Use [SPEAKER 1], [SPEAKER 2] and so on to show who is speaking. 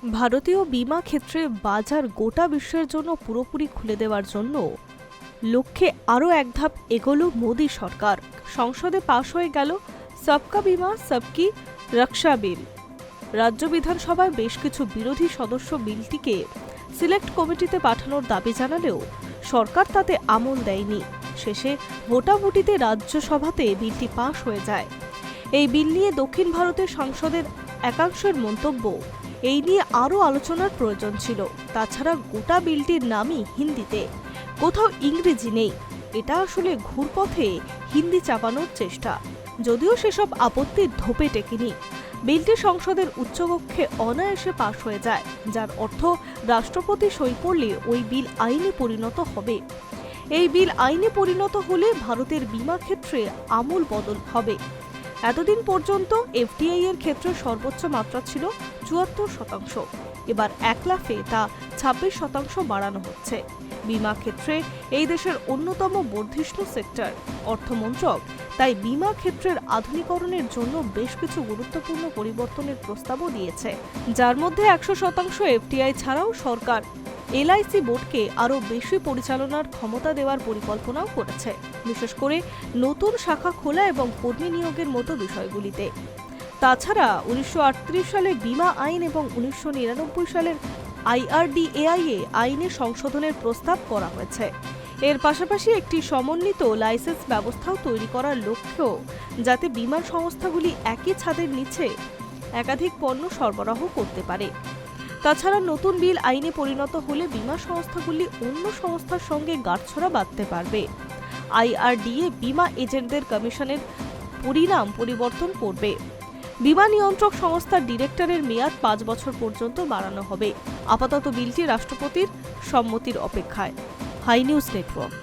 [SPEAKER 1] ভারতীয় বীমা ক্ষেত্রে বাজার গোটা বিশ্বের জন্য পুরোপুরি খুলে দেওয়ার জন্য লক্ষ্যে আরও এক ধাপ এগোল মোদী সরকার। সংসদে পাশ হয়ে গেল সবকা বীমা সবকি রক্ষা বিল। রাজ্য বিধানসভায় বেশ কিছু বিরোধী সদস্য বিলটিকে সিলেক্ট কমিটিতে পাঠানোর দাবি জানালেও সরকার তাতে আমল দেয়নি। শেষে ভোটাভুটিতে রাজ্যসভাতে বিলটি পাশ হয়ে যায়। এই বিল নিয়ে দক্ষিণ ভারতের সাংসদের একাংশের মন্তব্য, এই নিয়ে আরও আলোচনার প্রয়োজন ছিল। তাছাড়া গোটা বিলটির নামই হিন্দিতে, কোথাও ইংরেজি নেই। এটা আসলে ঘুরপথে হিন্দি চাপানোর চেষ্টা, যদিও সেসব আপত্তির ধোপে টেকেনি। বিলটি সংসদের উচ্চকক্ষে অনায়াসে পাশ হয়ে যায়, যার অর্থ রাষ্ট্রপতি সই করলে ওই বিল আইনে পরিণত হবে। এই বিল আইনে পরিণত হলে ভারতের বীমা ক্ষেত্রে আমূল বদল হবে। এতদিন পর্যন্ত এফডিআই এর ক্ষেত্রে সর্বোচ্চ মাত্রা ছিল ৭৪%। এবার এক লাফে তা ২৬% বাড়ানো হচ্ছে। বীমা ক্ষেত্রে এই দেশের অন্যতম বর্ধিষ্ণু সেক্টর অর্থমন্ত্রক তাই বীমা ক্ষেত্রের আধুনিকরণের জন্য বেশ কিছু গুরুত্বপূর্ণ পরিবর্তনের প্রস্তাবও দিয়েছে, যার মধ্যে ১০০% এফডিআই ছাড়াও সরকার এলআইসি বোর্ডকে আরও বেশি পরিচালনার ক্ষমতা দেওয়ার পরিকল্পনাও করেছে, বিশেষ করে নতুন শাখা খোলা এবং কর্মী নিয়োগের মতো বিষয়গুলিতে। তাছাড়া ১৯৩৮ সালে বীমা আইন এবং ১৯৯৯ সালের IRDAI আইনে সংশোধনের প্রস্তাব করা হয়েছে। এর পাশাপাশি একটি সমন্বিত লাইসেন্স ব্যবস্থাও তৈরি করার লক্ষ্যেও, যাতে বীমা সংস্থাগুলি একই ছাদের নিচে একাধিক পণ্য সরবরাহ করতে পারে। তাছাড়া নতুন বিল আইনে পরিণত হলে বীমা সংস্থাগুলি অন্য সংস্থার সঙ্গে গাঁটছড়া বাঁধতে পারবে। IRDA বীমা এজেন্টদের কমিশনের পরিণাম পরিবর্তন করবে। বীমা নিয়ন্ত্রক সংস্থার ডিরেক্টরের মেয়াদ ৫ বছর পর্যন্ত বাড়ানো হবে। আপাতত বিলটি রাষ্ট্রপতির সম্মতির অপেক্ষায়। Hi news network.